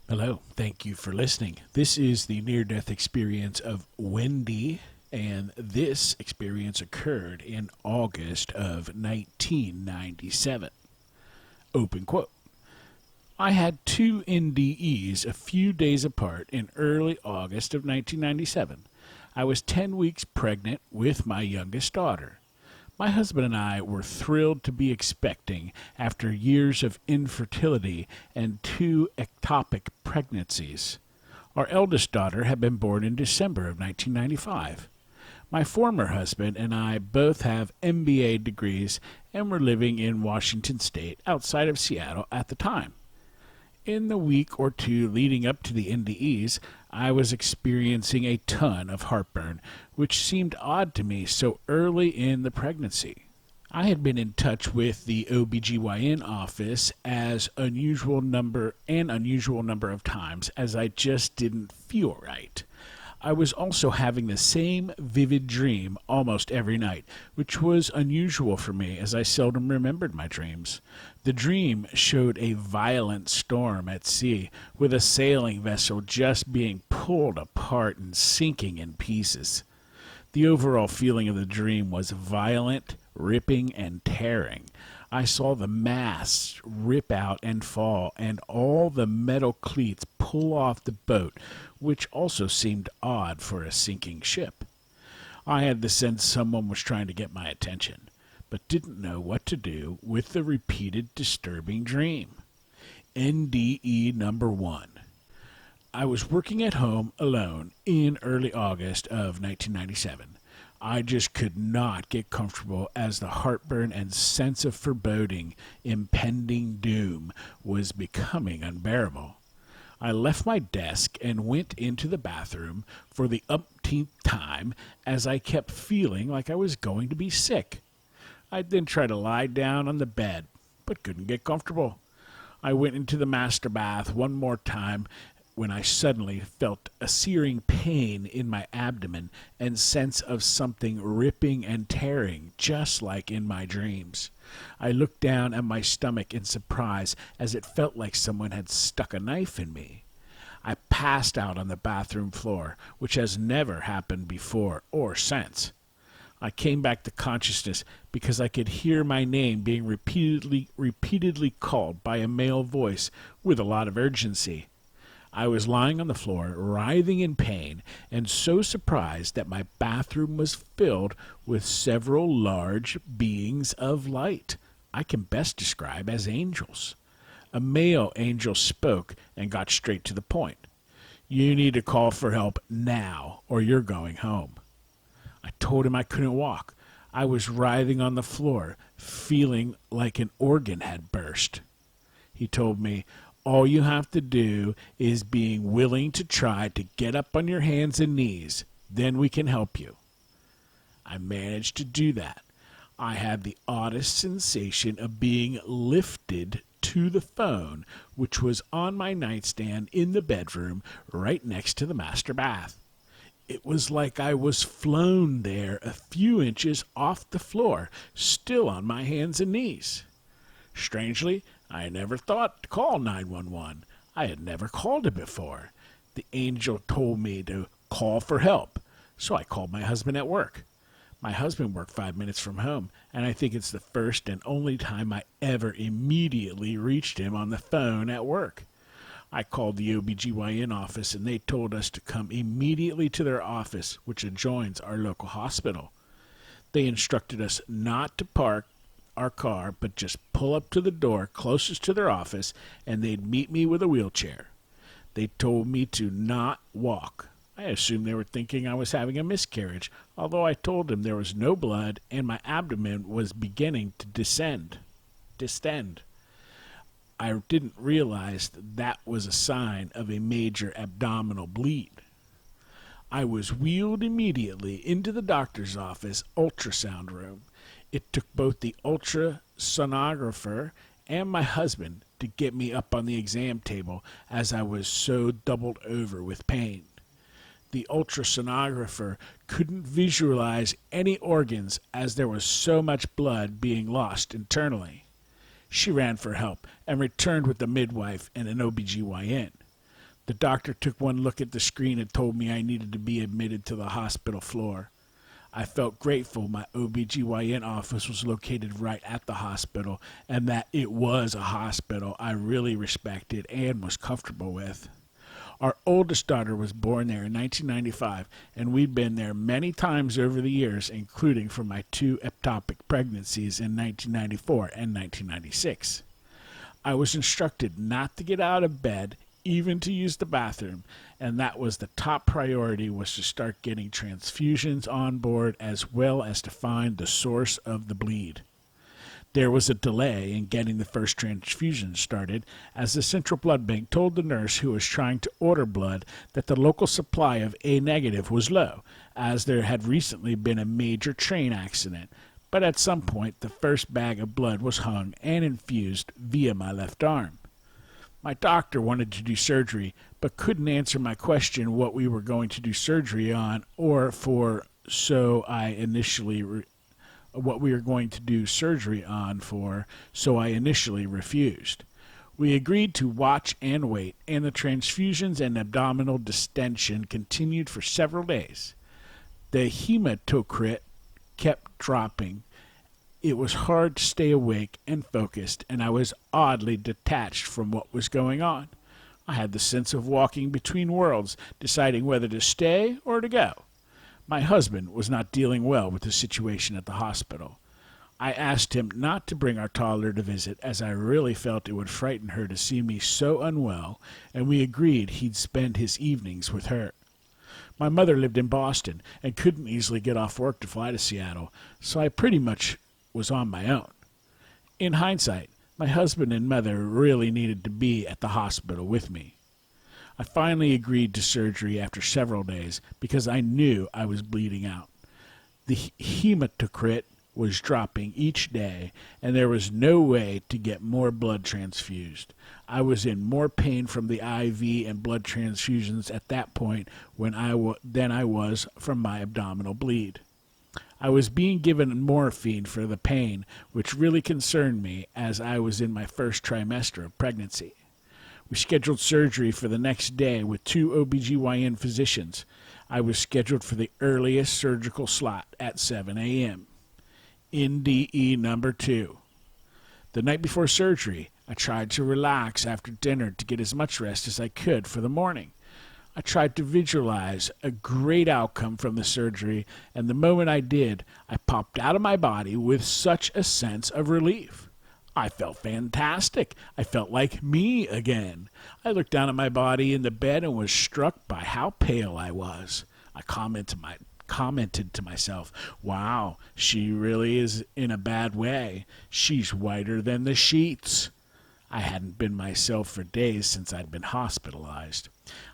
Hello, thank you for listening. This is the near death experience of Wendy, and this experience occurred in August of 1997. Open quote. I had two NDEs a few days apart in early August of 1997. I was 10 weeks pregnant with my youngest daughter. My husband and I were thrilled to be expecting after years of infertility and two ectopic pregnancies. Our eldest daughter had been born in December of 1995. My former husband and I both have MBA degrees and were living in Washington State outside of Seattle at the time. In the week or two leading up to the NDEs, I was experiencing a ton of heartburn, which seemed odd to me so early in the pregnancy. I had been in touch with the OBGYN office as unusual number of times as I just didn't feel right. I was also having the same vivid dream almost every night, which was unusual for me as I seldom remembered my dreams. The dream showed a violent storm at sea, with a sailing vessel just being pulled apart and sinking in pieces. The overall feeling of the dream was violent, ripping, and tearing. I saw the masts rip out and fall, and all the metal cleats pull off the boat, which also seemed odd for a sinking ship. I had the sense someone was trying to get my attention, but didn't know what to do with the repeated disturbing dream. NDE number 1. I was working at home alone in early August of 1997. I just could not get comfortable as the heartburn and sense of foreboding, impending doom was becoming unbearable. I left my desk and went into the bathroom for the umpteenth time as I kept feeling like I was going to be sick. I then tried to lie down on the bed, but couldn't get comfortable. I went into the master bath one more time when I suddenly felt a searing pain in my abdomen and sense of something ripping and tearing, just like in my dreams. I looked down at my stomach in surprise as it felt like someone had stuck a knife in me. I passed out on the bathroom floor, which has never happened before or since. I came back to consciousness because I could hear my name being repeatedly called by a male voice with a lot of urgency. I was lying on the floor, writhing in pain, and so surprised that my bathroom was filled with several large beings of light I can best describe as angels. A male angel spoke and got straight to the point. "You need to call for help now, or you're going home." I told him I couldn't walk. I was writhing on the floor, feeling like an organ had burst. He told me, "All you have to do is being willing to try to get up on your hands and knees. Then we can help you." I managed to do that. I had the oddest sensation of being lifted to the phone, which was on my nightstand in the bedroom right next to the master bath. It was like I was flown there a few inches off the floor, still on my hands and knees. Strangely, I never thought to call 911. I had never called it before. The angel told me to call for help, so I called my husband at work. My husband worked 5 minutes from home, and I think it's the first and only time I ever immediately reached him on the phone at work. I called the OBGYN office, and they told us to come immediately to their office, which adjoins our local hospital. They instructed us not to park our car, but just pull up to the door closest to their office, and they'd meet me with a wheelchair. They told me to not walk. I assumed they were thinking I was having a miscarriage, although I told them there was no blood and my abdomen was beginning to distend. I didn't realize that was a sign of a major abdominal bleed. I was wheeled immediately into the doctor's office ultrasound room. It took both the ultrasonographer and my husband to get me up on the exam table as I was so doubled over with pain. The ultrasonographer couldn't visualize any organs as there was so much blood being lost internally. She ran for help and returned with the midwife and an OBGYN. The doctor took one look at the screen and told me I needed to be admitted to the hospital floor. I felt grateful my OBGYN office was located right at the hospital and that it was a hospital I really respected and was comfortable with. Our oldest daughter was born there in 1995, and we'd been there many times over the years, including for my 2 ectopic pregnancies in 1994 and 1996. I was instructed not to get out of bed, even to use the bathroom, and that was the top priority, was to start getting transfusions on board as well as to find the source of the bleed. There was a delay in getting the first transfusion started, as the Central Blood Bank told the nurse who was trying to order blood that the local supply of A negative was low, as there had recently been a major train accident, but at some point the first bag of blood was hung and infused via my left arm. My doctor wanted to do surgery, but couldn't answer my question what we were going to do surgery on or for, so I initially refused. We agreed to watch and wait, and the transfusions and abdominal distension continued for several days. The hematocrit kept dropping. It was hard to stay awake and focused, and I was oddly detached from what was going on. I had the sense of walking between worlds, deciding whether to stay or to go. My husband was not dealing well with the situation at the hospital. I asked him not to bring our toddler to visit, as I really felt it would frighten her to see me so unwell, and we agreed he'd spend his evenings with her. My mother lived in Boston and couldn't easily get off work to fly to Seattle, so I pretty much was on my own. In hindsight, my husband and mother really needed to be at the hospital with me. I finally agreed to surgery after several days because I knew I was bleeding out. The hematocrit was dropping each day, and there was no way to get more blood transfused. I was in more pain from the IV and blood transfusions at that point than I was from my abdominal bleed. I was being given morphine for the pain, which really concerned me as I was in my first trimester of pregnancy. We scheduled surgery for the next day with 2 OBGYN physicians. I was scheduled for the earliest surgical slot at 7 a.m. NDE number 2. The night before surgery, I tried to relax after dinner to get as much rest as I could for the morning. I tried to visualize a great outcome from the surgery, and the moment I did, I popped out of my body with such a sense of relief. I felt fantastic. I felt like me again. I looked down at my body in the bed and was struck by how pale I was. I commented to myself, wow, she really is in a bad way. She's whiter than the sheets. I hadn't been myself for days since I'd been hospitalized.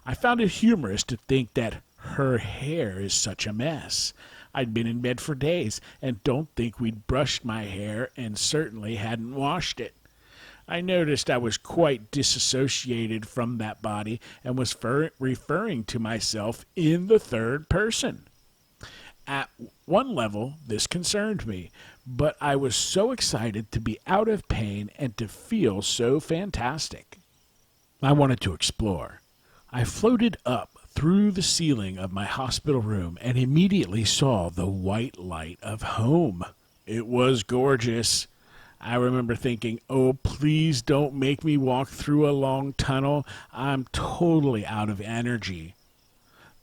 I found it humorous to think that her hair is such a mess. I'd been in bed for days and don't think we'd brushed my hair and certainly hadn't washed it. I noticed I was quite disassociated from that body and was referring to myself in the third person. At one level, this concerned me, but I was so excited to be out of pain and to feel so fantastic. I wanted to explore. I floated up through the ceiling of my hospital room and immediately saw the white light of home. It was gorgeous. I remember thinking, oh, please don't make me walk through a long tunnel. I'm totally out of energy.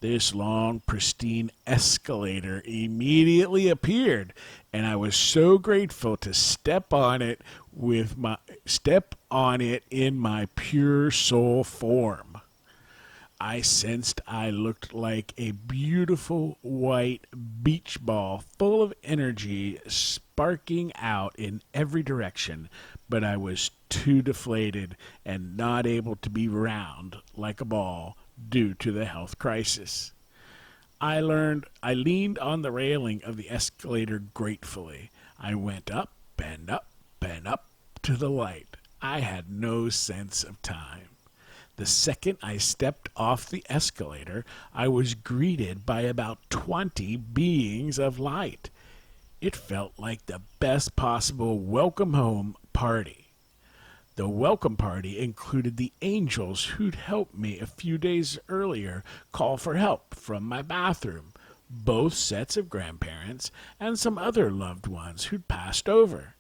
This long, pristine escalator immediately appeared, and I was so grateful to step on it in my pure soul form. I sensed I looked like a beautiful white beach ball full of energy sparking out in every direction, but I was too deflated and not able to be round like a ball due to the health crisis. I leaned on the railing of the escalator gratefully. I went up and up and up to the light. I had no sense of time. The second I stepped off the escalator, I was greeted by about 20 beings of light. It felt like the best possible welcome home party. The welcome party included the angels who'd helped me a few days earlier call for help from my bathroom, both sets of grandparents, and some other loved ones who'd passed over.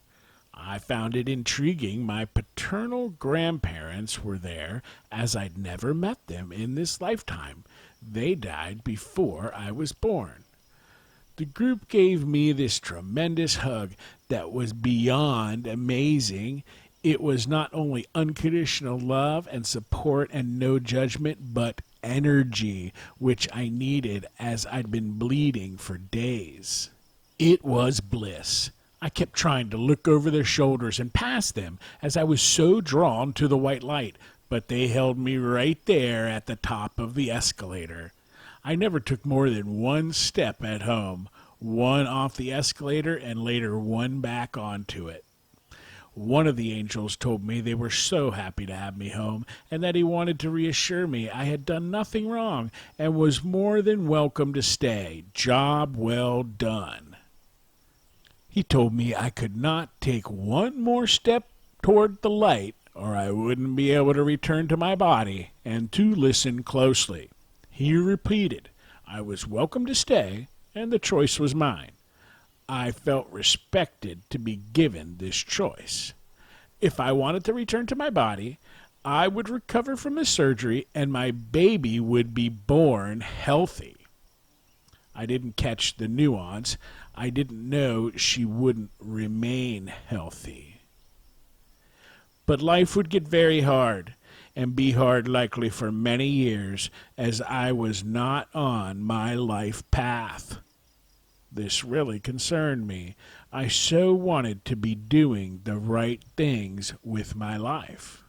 I found it intriguing my paternal grandparents were there, as I'd never met them in this lifetime. They died before I was born. The group gave me this tremendous hug that was beyond amazing. It was not only unconditional love and support and no judgment, but energy, which I needed as I'd been bleeding for days. It was bliss. I kept trying to look over their shoulders and past them as I was so drawn to the white light, but they held me right there at the top of the escalator. I never took more than one step at home, one off the escalator and later one back onto it. One of the angels told me they were so happy to have me home and that he wanted to reassure me I had done nothing wrong and was more than welcome to stay. Job well done. He told me I could not take one more step toward the light or I wouldn't be able to return to my body, and to listen closely. He repeated I was welcome to stay and the choice was mine. I felt respected to be given this choice. If I wanted to return to my body, I would recover from the surgery and my baby would be born healthy. I didn't catch the nuance. I didn't know she wouldn't remain healthy. But life would get very hard, and be hard likely for many years, as I was not on my life path. This really concerned me. I so wanted to be doing the right things with my life.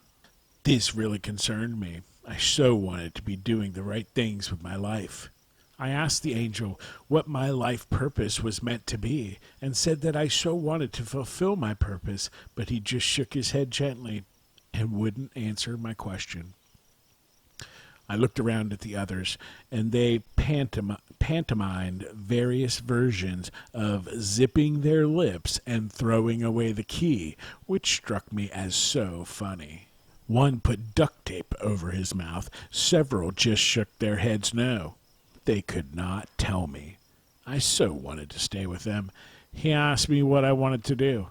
This really concerned me. I so wanted to be doing the right things with my life. I asked the angel what my life purpose was meant to be, and said that I so wanted to fulfill my purpose, but he just shook his head gently and wouldn't answer my question. I looked around at the others, and they pantomimed various versions of zipping their lips and throwing away the key, which struck me as so funny. One put duct tape over his mouth. Several just shook their heads no. They could not tell me. I so wanted to stay with them. He asked me what I wanted to do.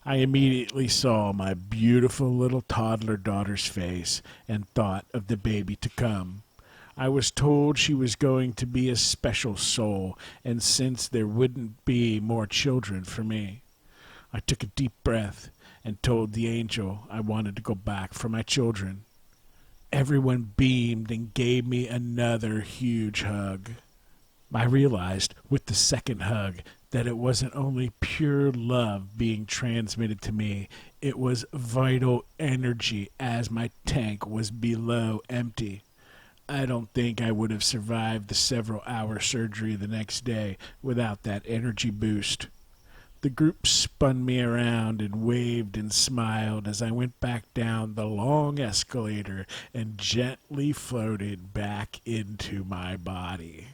I immediately saw my beautiful little toddler daughter's face and thought of the baby to come. I was told she was going to be a special soul, and since there wouldn't be more children for me. I took a deep breath and told the angel I wanted to go back for my children. Everyone beamed and gave me another huge hug. I realized with the second hug that it wasn't only pure love being transmitted to me, it was vital energy as my tank was below empty. I don't think I would have survived the several-hour surgery the next day without that energy boost. The group spun me around and waved and smiled as I went back down the long escalator and gently floated back into my body.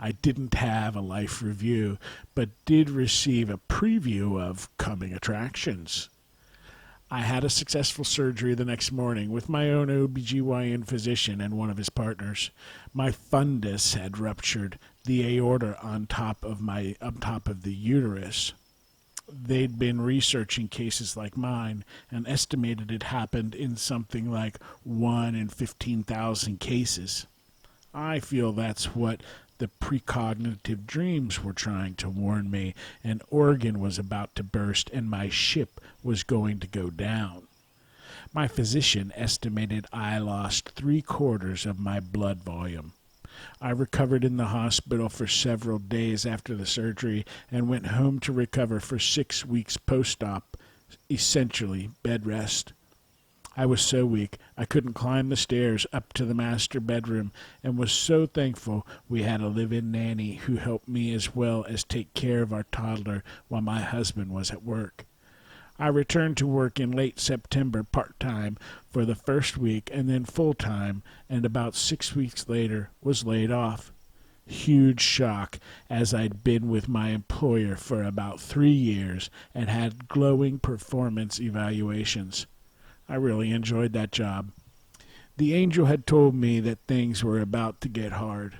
I didn't have a life review, but did receive a preview of coming attractions. I had a successful surgery the next morning with my own OBGYN physician and one of his partners. My fundus had ruptured, the aorta on top of the uterus. They'd been researching cases like mine and estimated it happened in something like 1 in 15,000 cases. I feel that's what the precognitive dreams were trying to warn me. An organ was about to burst and my ship was going to go down. My physician estimated I lost 3/4 of my blood volume. I recovered in the hospital for several days after the surgery and went home to recover for 6 weeks post-op, essentially bed rest. I was so weak I couldn't climb the stairs up to the master bedroom and was so thankful we had a live-in nanny who helped me as well as take care of our toddler while my husband was at work. I returned to work in late September part-time for the first week and then full-time, and about 6 weeks later was laid off. Huge shock, as I'd been with my employer for about 3 years and had glowing performance evaluations. I really enjoyed that job. The angel had told me that things were about to get hard.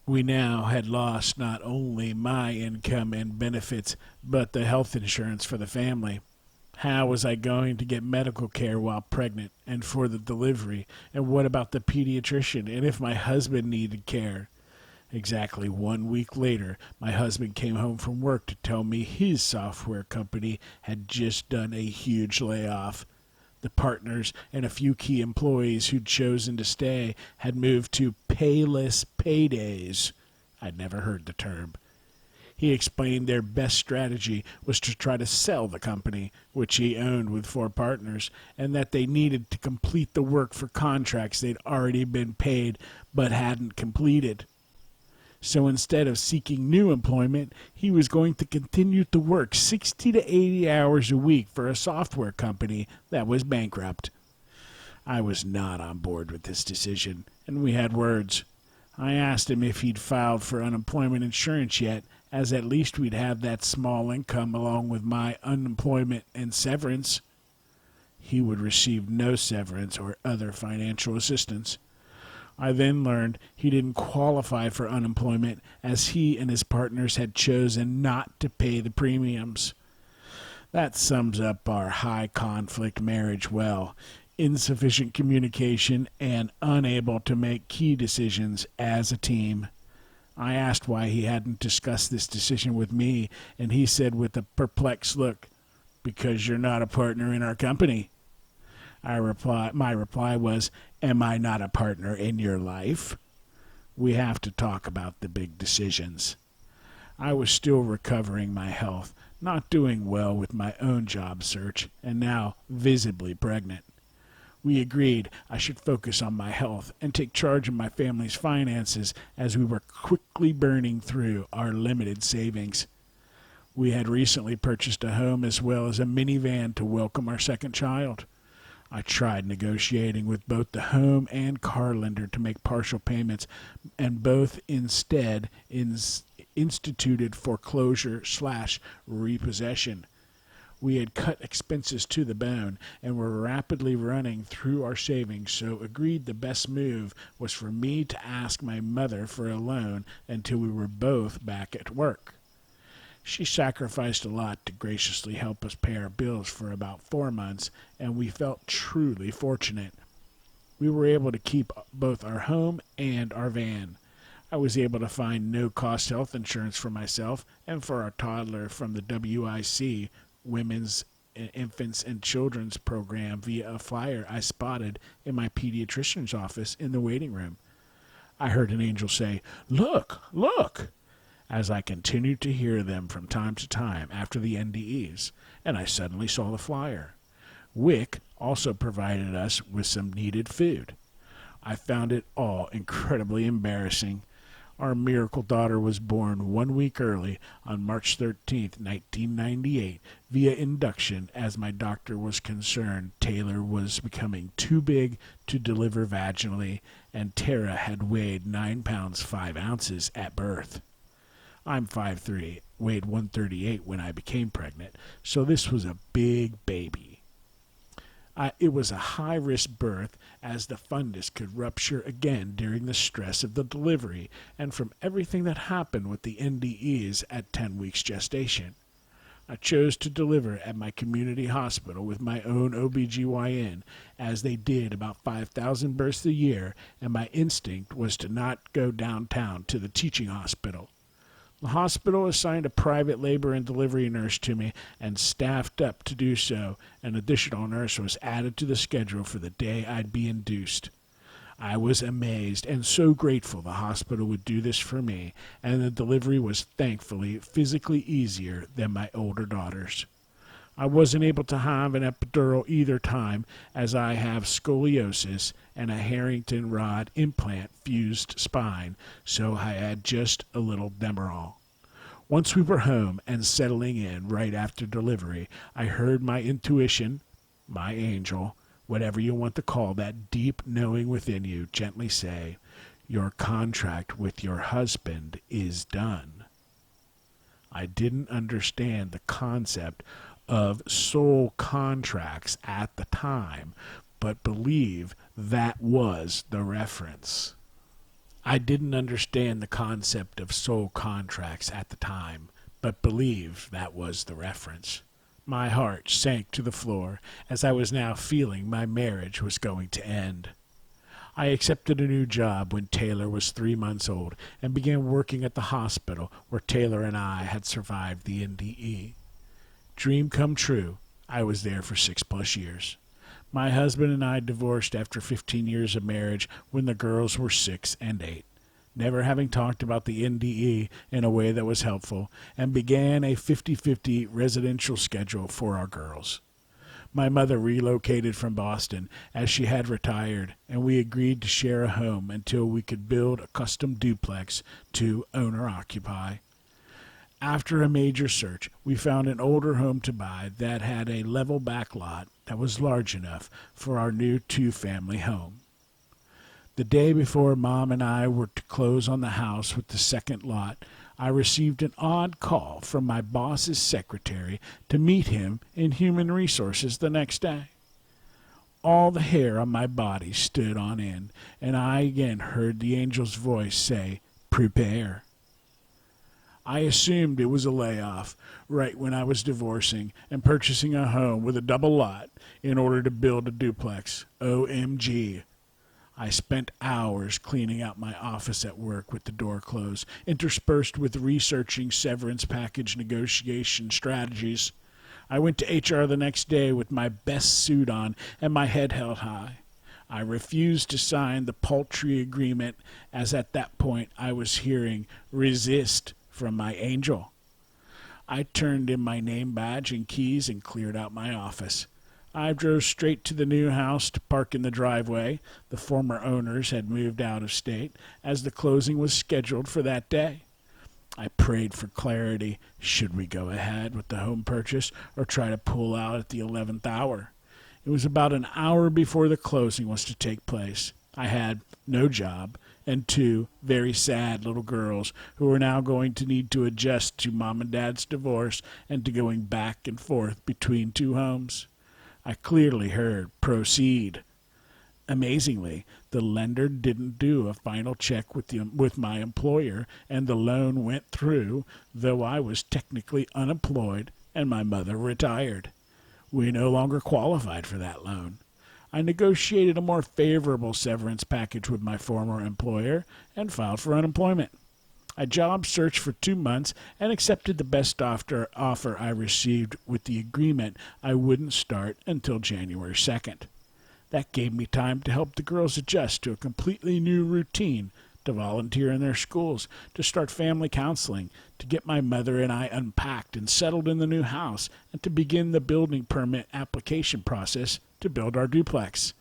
We now had lost not only my income and benefits, but the health insurance for the family. How was I going to get medical care while pregnant and for the delivery? And what about the pediatrician? And if my husband needed care? Exactly 1 week later, my husband came home from work to tell me his software company had just done a huge layoff. The partners and a few key employees who'd chosen to stay had moved to payless paydays. I'd never heard the term. He explained their best strategy was to try to sell the company, which he owned with 4 partners, and that they needed to complete the work for contracts they'd already been paid but hadn't completed. So instead of seeking new employment, he was going to continue to work 60 to 80 hours a week for a software company that was bankrupt. I was not on board with this decision, and we had words. I asked him if he'd filed for unemployment insurance yet, as at least we'd have that small income along with my unemployment and severance. He would receive no severance or other financial assistance. I then learned he didn't qualify for unemployment as he and his partners had chosen not to pay the premiums. That sums up our high-conflict marriage well. Insufficient communication and unable to make key decisions as a team. I asked why he hadn't discussed this decision with me, and he said with a perplexed look, "Because you're not a partner in our company." My reply was, "Am I not a partner in your life?" We have to talk about the big decisions. I was still recovering my health, not doing well with my own job search, and now visibly pregnant. We agreed I should focus on my health and take charge of my family's finances as we were quickly burning through our limited savings. We had recently purchased a home as well as a minivan to welcome our second child. I tried negotiating with both the home and car lender to make partial payments, and both instead instituted foreclosure/repossession. We had cut expenses to the bone and were rapidly running through our savings, so agreed the best move was for me to ask my mother for a loan until we were both back at work. She sacrificed a lot to graciously help us pay our bills for about 4 months, and we felt truly fortunate. We were able to keep both our home and our van. I was able to find no-cost health insurance for myself and for our toddler from the WIC, Women's, Infants, and Children's Program, via a flyer I spotted in my pediatrician's office in the waiting room. I heard an angel say, "Look, look!" as I continued to hear them from time to time after the NDEs, and I suddenly saw the flyer. WIC also provided us with some needed food. I found it all incredibly embarrassing. Our miracle daughter was born 1 week early on March 13th, 1998, via induction as my doctor was concerned Taylor was becoming too big to deliver vaginally, and Tara had weighed 9 pounds 5 ounces at birth. I'm 5'3", weighed 138 when I became pregnant, so this was a big baby. It was a high-risk birth, as the fundus could rupture again during the stress of the delivery and from everything that happened with the NDEs at 10 weeks gestation. I chose to deliver at my community hospital with my own OBGYN, as they did about 5,000 births a year, and my instinct was to not go downtown to the teaching hospital. The hospital assigned a private labor and delivery nurse to me and staffed up to do so. An additional nurse was added to the schedule for the day I'd be induced. I was amazed and so grateful the hospital would do this for me, and the delivery was thankfully physically easier than my older daughter's. I wasn't able to have an epidural either time, as I have scoliosis and a Harrington rod implant fused spine, so I had just a little Demerol. Once we were home and settling in right after delivery, I heard my intuition, my angel, whatever you want to call that deep knowing within you, gently say, "Your contract with your husband is done." I didn't understand the concept of soul contracts at the time, but believe that was the reference. I didn't understand the concept of soul contracts at the time, but believe that was the reference. My heart sank to the floor as I was now feeling my marriage was going to end. I accepted a new job when Taylor was 3 months old and began working at the hospital where Taylor and I had survived the NDE. Dream come true. I was there for 6+ years. My husband and I divorced after 15 years of marriage when the girls were 6 and 8, never having talked about the NDE in a way that was helpful, and began a 50-50 residential schedule for our girls. My mother relocated from Boston as she had retired, and we agreed to share a home until we could build a custom duplex to owner-occupy. After a major search, we found an older home to buy that had a level back lot that was large enough for our new 2-family home. The day before Mom and I were to close on the house with the second lot, I received an odd call from my boss's secretary to meet him in Human Resources the next day. All the hair on my body stood on end, and I again heard the angel's voice say, "Prepare." I assumed it was a layoff right when I was divorcing and purchasing a home with a double lot in order to build a duplex. OMG. I spent hours cleaning out my office at work with the door closed, interspersed with researching severance package negotiation strategies. I went to HR the next day with my best suit on and my head held high. I refused to sign the paltry agreement, as at that point I was hearing "resist" from my angel. I turned in my name badge and keys and cleared out my office. I drove straight to the new house to park in the driveway. The former owners had moved out of state, as the closing was scheduled for that day. I prayed for clarity. Should we go ahead with the home purchase or try to pull out at the 11th hour? It was about an hour before the closing was to take place. I had no job and 2 very sad little girls who were now going to need to adjust to Mom and Dad's divorce and to going back and forth between 2 homes. I clearly heard "proceed." Amazingly, the lender didn't do a final check with my employer, and the loan went through, though I was technically unemployed and my mother retired. We no longer qualified for that loan. I negotiated a more favorable severance package with my former employer and filed for unemployment. I job searched for 2 months and accepted the best offer I received with the agreement I wouldn't start until January 2nd. That gave me time to help the girls adjust to a completely new routine, to volunteer in their schools, to start family counseling, to get my mother and I unpacked and settled in the new house, and to begin the building permit application process to build our duplex.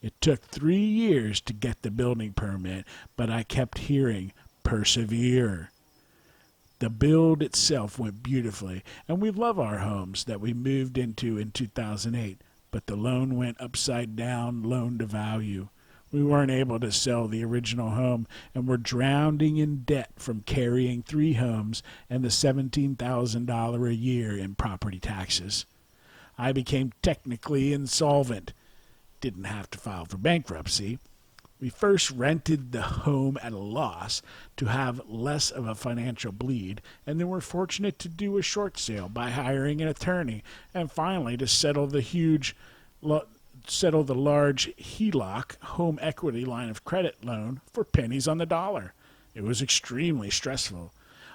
It took 3 years to get the building permit, but I kept hearing, "persevere." The build itself went beautifully, and we love our homes that we moved into in 2008, but the loan went upside down loan to value. We weren't able to sell the original home and were drowning in debt from carrying 3 homes and the $17,000 a year in property taxes. I became technically insolvent. Didn't have to file for bankruptcy. We first rented the home at a loss to have less of a financial bleed, and then were fortunate to do a short sale by hiring an attorney, and finally to settle the large HELOC, home equity line of credit loan, for pennies on the dollar. It was extremely stressful.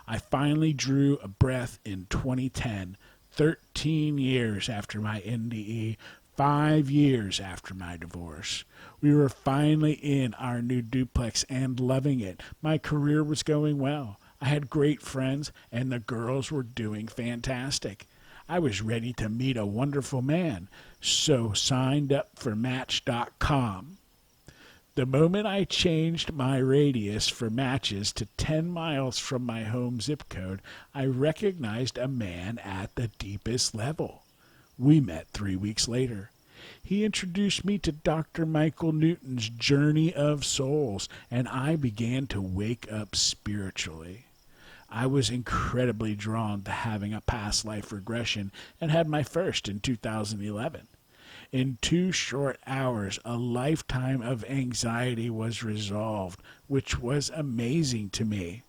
I finally drew a breath in 2010, 13 years after my NDE, 5 years after my divorce. We were finally in our new duplex and loving it. My career was going well. I had great friends, and the girls were doing fantastic. I was ready to meet a wonderful man, so signed up for Match.com. The moment I changed my radius for matches to 10 miles from my home zip code, I recognized a man at the deepest level. We met 3 weeks later. He introduced me to Dr. Michael Newton's Journey of Souls, and I began to wake up spiritually. I was incredibly drawn to having a past life regression and had my first in 2011. In 2 short hours, a lifetime of anxiety was resolved, which was amazing to me.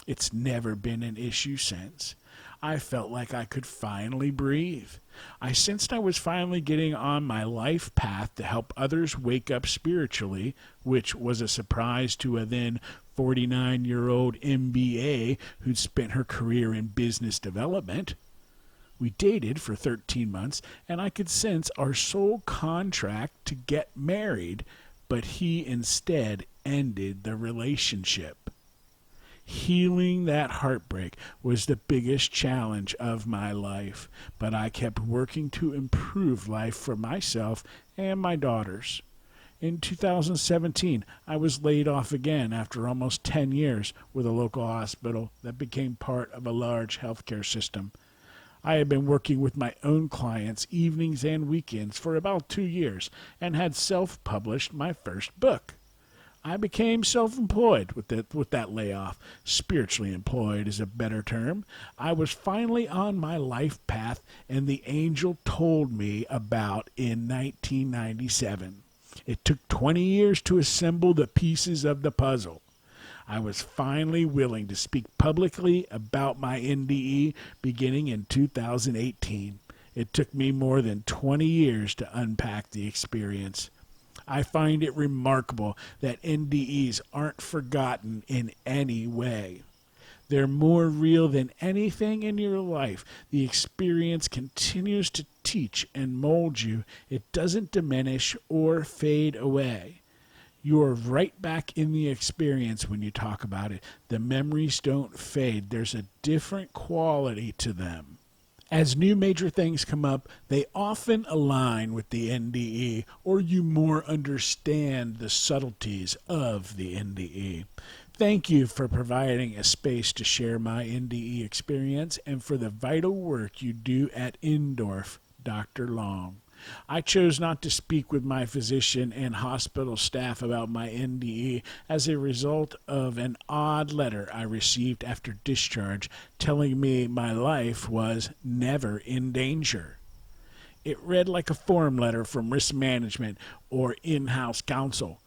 It's never been an issue since. I felt like I could finally breathe. I sensed I was finally getting on my life path to help others wake up spiritually, which was a surprise to a then 49-year-old MBA who'd spent her career in business development. We dated for 13 months, and I could sense our soul contract to get married, but he instead ended the relationship. Healing that heartbreak was the biggest challenge of my life, but I kept working to improve life for myself and my daughters. In 2017, I was laid off again after almost 10 years with a local hospital that became part of a large healthcare system. I had been working with my own clients evenings and weekends for about 2 years and had self-published my first book. I became self-employed with that layoff. Spiritually employed is a better term. I was finally on my life path, and the angel told me about in 1997. It took 20 years to assemble the pieces of the puzzle. I was finally willing to speak publicly about my NDE beginning in 2018. It took me more than 20 years to unpack the experience. I find it remarkable that NDEs aren't forgotten in any way. They're more real than anything in your life. The experience continues to teach and mold you. It doesn't diminish or fade away. You're right back in the experience when you talk about it. The memories don't fade. There's a different quality to them. As new major things come up, they often align with the NDE, or you more understand the subtleties of the NDE. Thank you for providing a space to share my NDE experience and for the vital work you do at Indorf, Dr. Long. I chose not to speak with my physician and hospital staff about my NDE as a result of an odd letter I received after discharge telling me my life was never in danger. It read like a form letter from risk management or in-house counsel.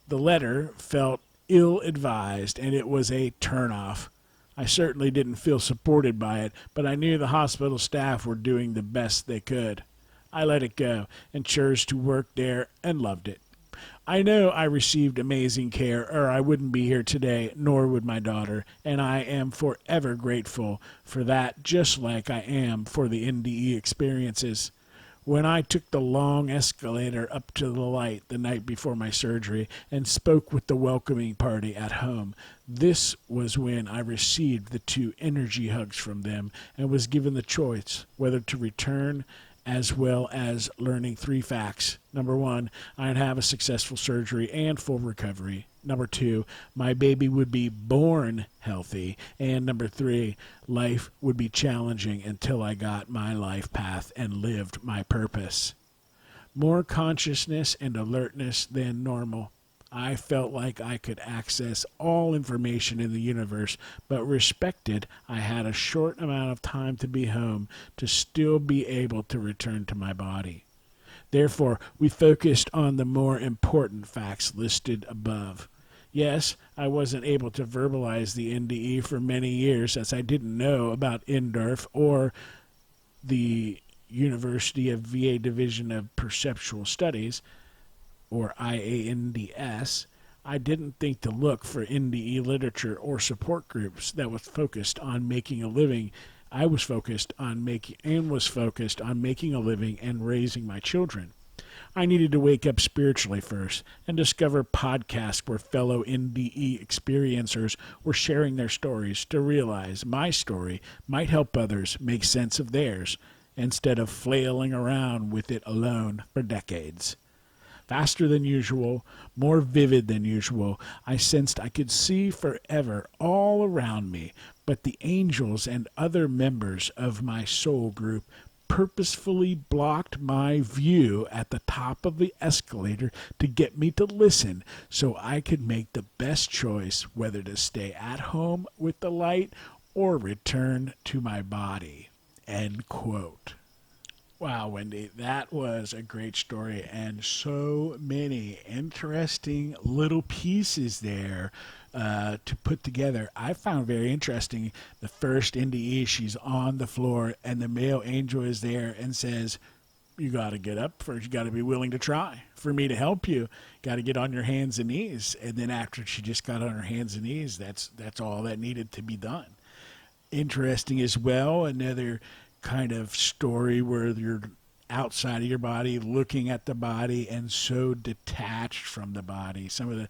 The letter felt ill-advised, and it was a turnoff. I certainly didn't feel supported by it, but I knew the hospital staff were doing the best they could. I let it go and chose to work there and loved it. I know I received amazing care, or I wouldn't be here today, nor would my daughter, and I am forever grateful for that, just like I am for the NDE experiences. When I took the long escalator up to the light the night before my surgery and spoke with the welcoming party at home, this was when I received the 2 energy hugs from them and was given the choice whether to return, as well as learning 3 facts. Number 1, I'd have a successful surgery and full recovery. Number 2, my baby would be born healthy. And number 3, life would be challenging until I got my life path and lived my purpose. More consciousness and alertness than normal. I felt like I could access all information in the universe, but respected I had a short amount of time to be home to still be able to return to my body. Therefore, we focused on the more important facts listed above. Yes, I wasn't able to verbalize the NDE for many years as I didn't know about Indorf or the University of VA Division of Perceptual Studies, or IANDS. I didn't think to look for NDE literature or support groups that was focused on making a living. I was focused on making a living and raising my children. I needed to wake up spiritually first and discover podcasts where fellow NDE experiencers were sharing their stories to realize my story might help others make sense of theirs instead of flailing around with it alone for decades. Faster than usual, more vivid than usual, I sensed I could see forever all around me, but the angels and other members of my soul group purposefully blocked my view at the top of the escalator to get me to listen so I could make the best choice whether to stay at home with the light or return to my body. End quote. Wow, Wendy, that was a great story and so many interesting little pieces there to put together. I found very interesting the first NDE, she's on the floor and the male angel is there and says, you got to get up first. You got to be willing to try. For me to help you, got to get on your hands and knees. And then after she just got on her hands and knees, that's all that needed to be done. Interesting as well, another kind of story where you're outside of your body, looking at the body, and so detached from the body. Some of the,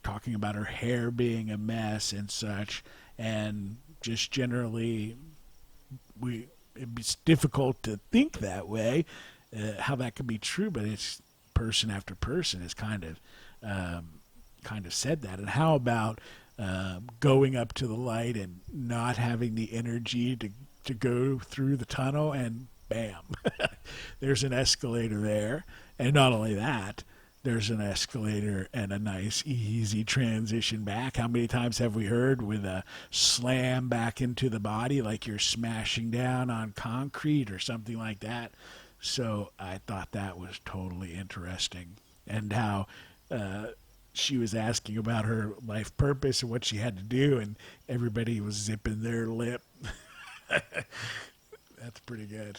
talking about her hair being a mess and such, and just generally, it's difficult to think that way, how that could be true, but it's person after person has kind of said that. And how about going up to the light and not having the energy to go through the tunnel, and bam, there's an escalator there. And not only that, there's an escalator and a nice easy transition back. How many times have we heard with a slam back into the body like you're smashing down on concrete or something like that? So I thought that was totally interesting. And how she was asking about her life purpose and what she had to do, and everybody was zipping their lip. That's pretty good.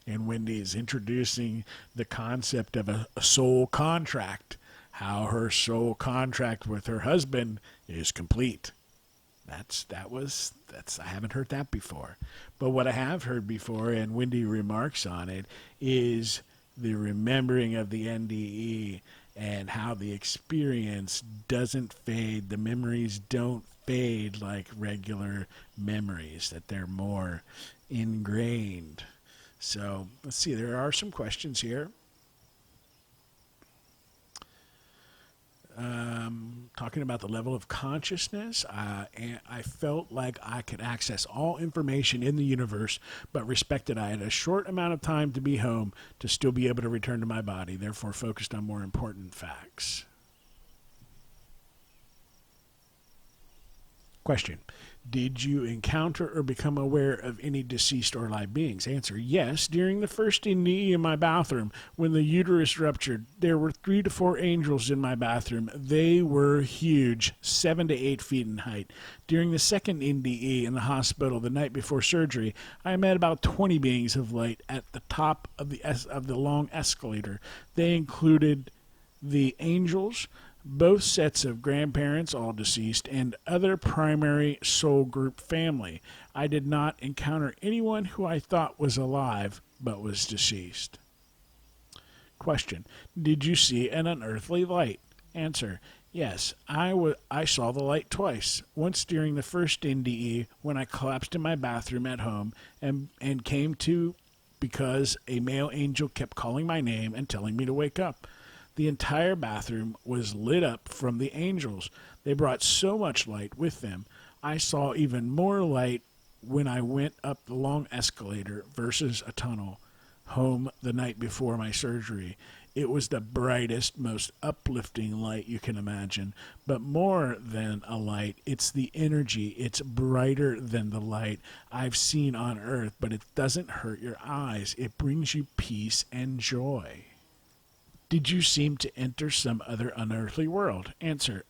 And Wendy is introducing the concept of a soul contract, how her soul contract with her husband is complete. I haven't heard that before. But what I have heard before, and Wendy remarks on it, is the remembering of the NDE and how the experience doesn't fade. The memories don't fade like regular memories, that they're more ingrained. So let's see, there are some questions here. Talking about the level of consciousness, and I felt like I could access all information in the universe, but respected I had a short amount of time to be home to still be able to return to my body, therefore focused on more important facts. Question. Did you encounter or become aware of any deceased or alive beings? Answer. Yes. During the first NDE in my bathroom, when the uterus ruptured, there were 3 to 4 angels in my bathroom. They were huge, 7 to 8 feet in height. During the second NDE in the hospital the night before surgery, I met about 20 beings of light at the top of the long escalator. They included the angels, both sets of grandparents, all deceased, and other primary soul group family. I did not encounter anyone who I thought was alive but was deceased. Question. Did you see an unearthly light? Answer. Yes, I saw the light twice. Once during the first NDE when I collapsed in my bathroom at home and came to because a male angel kept calling my name and telling me to wake up. The entire bathroom was lit up from the angels. They brought so much light with them. I saw even more light when I went up the long escalator versus a tunnel home the night before my surgery. It was the brightest, most uplifting light you can imagine. But more than a light, it's the energy. It's brighter than the light I've seen on earth, but it doesn't hurt your eyes. It brings you peace and joy. Did you seem to enter some other unearthly world? Answer.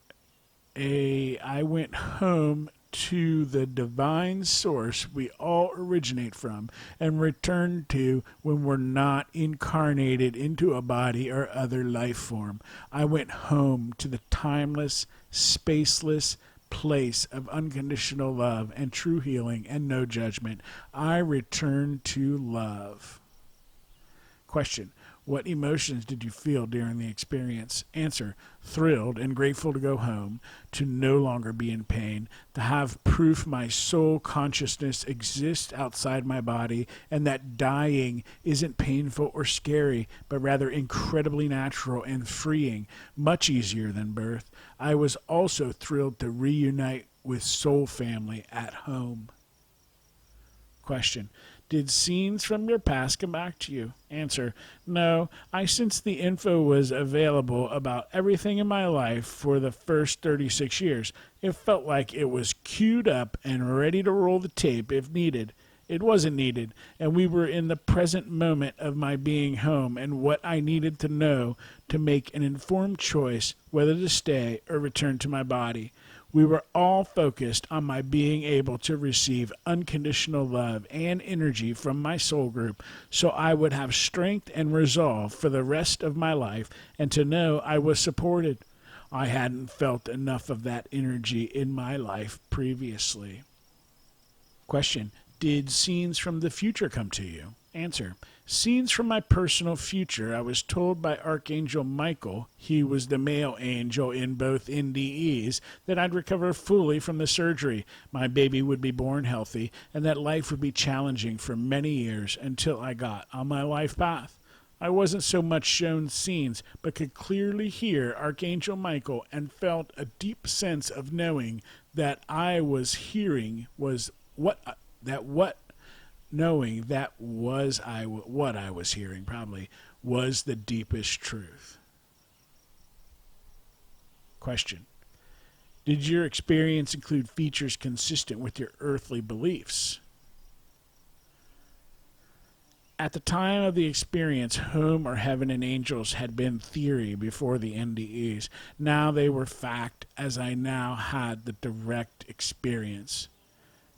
I went home to the divine source we all originate from and return to when we're not incarnated into a body or other life form. I went home to the timeless, spaceless place of unconditional love and true healing and no judgment. I returned to love. Question. What emotions did you feel during the experience? Answer. Thrilled and grateful to go home, to no longer be in pain, to have proof my soul consciousness exists outside my body, and that dying isn't painful or scary, but rather incredibly natural and freeing, much easier than birth. I was also thrilled to reunite with soul family at home. Question. Did scenes from your past come back to you? Answer: no, I sensed the info was available about everything in my life for the first 36 years. It felt like it was queued up and ready to roll the tape if needed. It wasn't needed, and we were in the present moment of my being home and what I needed to know to make an informed choice whether to stay or return to my body. We were all focused on my being able to receive unconditional love and energy from my soul group so I would have strength and resolve for the rest of my life and to know I was supported. I hadn't felt enough of that energy in my life previously. Question: did scenes from the future come to you? Answer: scenes from my personal future. I was told by Archangel Michael, he was the male angel in both NDEs, that I'd recover fully from the surgery, my baby would be born healthy, and that life would be challenging for many years until I got on my life path. I wasn't so much shown scenes, but could clearly hear Archangel Michael and felt a deep sense of knowing that I was hearing was what I was hearing probably was the deepest truth. Question: did your experience include features consistent with your earthly beliefs? At the time of the experience, home or heaven and angels had been theory before the NDEs. Now they were fact, as I now had the direct experience.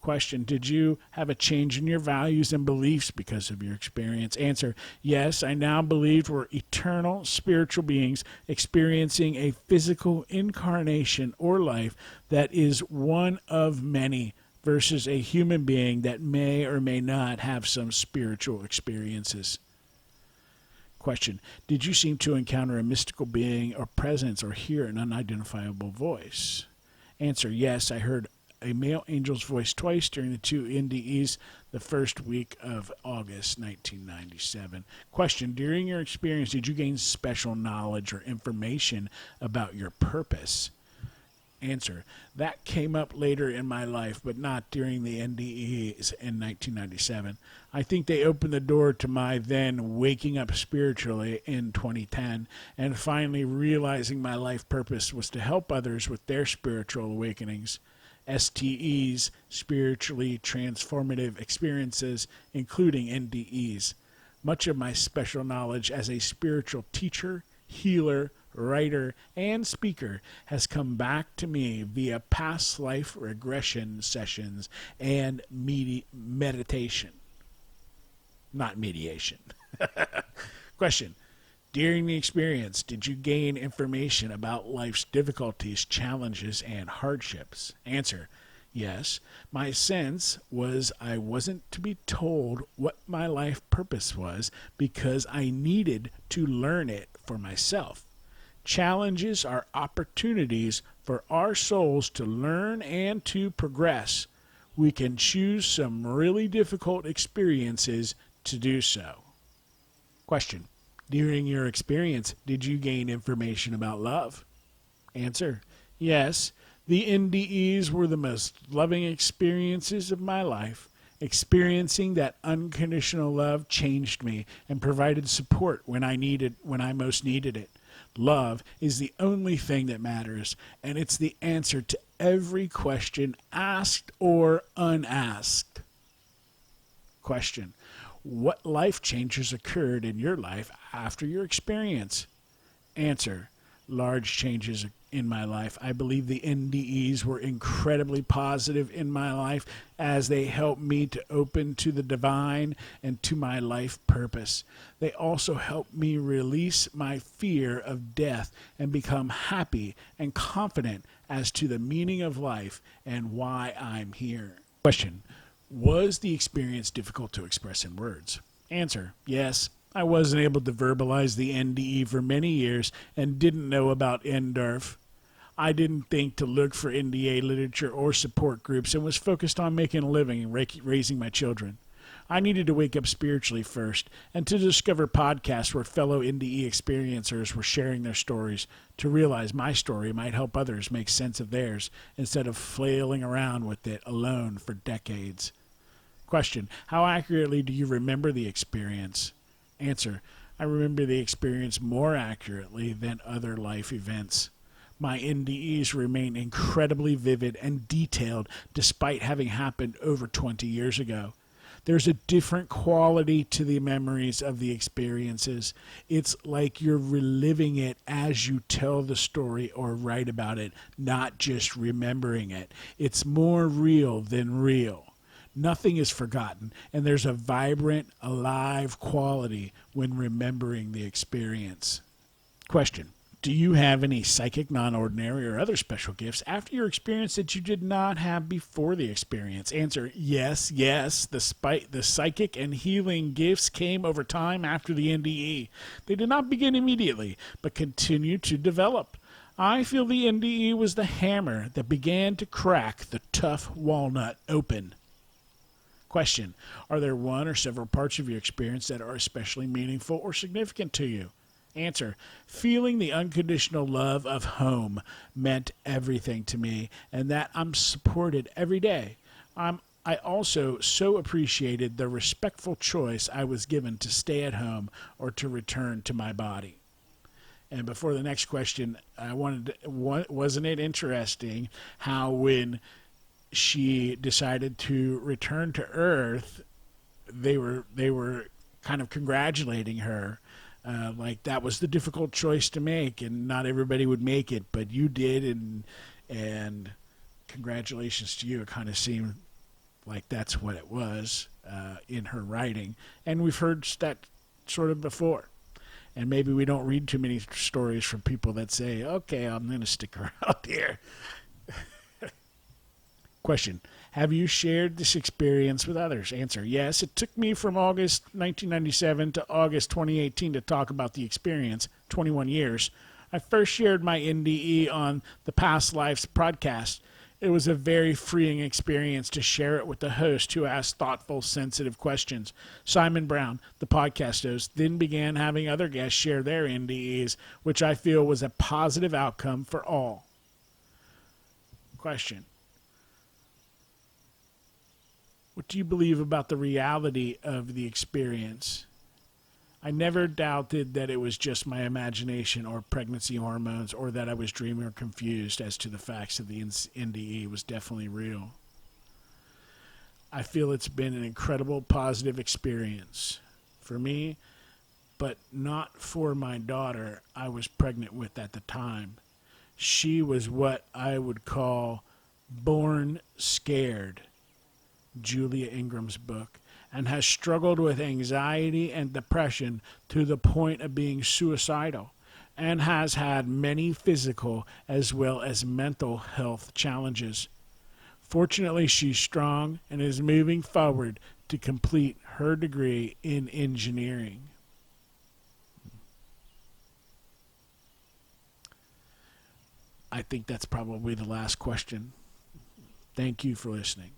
Question: did you have a change in your values and beliefs because of your experience? Answer: yes, I now believed we're eternal spiritual beings experiencing a physical incarnation or life that is one of many versus a human being that may or may not have some spiritual experiences. Question: did you seem to encounter a mystical being or presence or hear an unidentifiable voice? Answer: yes, I heard a male angel's voice twice during the two NDEs the first week of August 1997. Question: during your experience, did you gain special knowledge or information about your purpose? Answer: that came up later in my life, but not during the NDEs in 1997. I think they opened the door to my then waking up spiritually in 2010 and finally realizing my life purpose was to help others with their spiritual awakenings. STEs, spiritually transformative experiences, including NDEs. Much of my special knowledge as a spiritual teacher, healer, writer, and speaker has come back to me via past life regression sessions and meditation. Not mediation. Question: during the experience, did you gain information about life's difficulties, challenges, and hardships? Answer: yes. My sense was I wasn't to be told what my life purpose was because I needed to learn it for myself. Challenges are opportunities for our souls to learn and to progress. We can choose some really difficult experiences to do so. Question: during your experience, did you gain information about love? Answer: yes. The NDEs were the most loving experiences of my life. Experiencing that unconditional love changed me and provided support when I most needed it. Love is the only thing that matters, and it's the answer to every question asked or unasked. Question: what life changes occurred in your life after your experience? Answer: large changes in my life. I believe the NDEs were incredibly positive in my life as they helped me to open to the divine and to my life purpose. They also helped me release my fear of death and become happy and confident as to the meaning of life and why I'm here. Question: was the experience difficult to express in words? Answer: yes. I wasn't able to verbalize the NDE for many years and didn't know about NDERF. I didn't think to look for NDA literature or support groups and was focused on making a living and raising my children. I needed to wake up spiritually first and to discover podcasts where fellow NDE experiencers were sharing their stories to realize my story might help others make sense of theirs instead of flailing around with it alone for decades. Question: how accurately do you remember the experience? Answer: I remember the experience more accurately than other life events. My NDEs remain incredibly vivid and detailed despite having happened over 20 years ago. There's a different quality to the memories of the experiences. It's like you're reliving it as you tell the story or write about it, not just remembering it. It's more real than real. Nothing is forgotten, and there's a vibrant, alive quality when remembering the experience. Question: do you have any psychic, non-ordinary, or other special gifts after your experience that you did not have before the experience? Answer: yes. The psychic and healing gifts came over time after the NDE. They did not begin immediately, but continued to develop. I feel the NDE was the hammer that began to crack the tough walnut open. Question: are there one or several parts of your experience that are especially meaningful or significant to you? Answer: feeling the unconditional love of home meant everything to me, and that I'm supported every day. I also so appreciated the respectful choice I was given to stay at home or to return to my body. And before the next question, wasn't it interesting how when she decided to return to Earth, they were kind of congratulating her, like that was the difficult choice to make, and not everybody would make it, but you did, and congratulations to you. It kind of seemed like that's what it was in her writing, and we've heard that sort of before. And maybe we don't read too many stories from people that say, "Okay, I'm going to stick around here." Question: have you shared this experience with others? Answer: yes. It took me from August 1997 to August 2018 to talk about the experience, 21 years. I first shared my NDE on the Past Lives podcast. It was a very freeing experience to share it with the host who asked thoughtful, sensitive questions. Simon Brown, the podcast host, then began having other guests share their NDEs, which I feel was a positive outcome for all. Question: what do you believe about the reality of the experience? I never doubted that it was just my imagination or pregnancy hormones, or that I was dreaming or confused as to the facts of the NDE was definitely real. I feel it's been an incredible positive experience for me, but not for my daughter I was pregnant with at the time. She was what I would call born scared, Julia Ingram's book, and has struggled with anxiety and depression to the point of being suicidal, and has had many physical as well as mental health challenges. Fortunately, she's strong and is moving forward to complete her degree in engineering. I think that's probably the last question. Thank you for listening.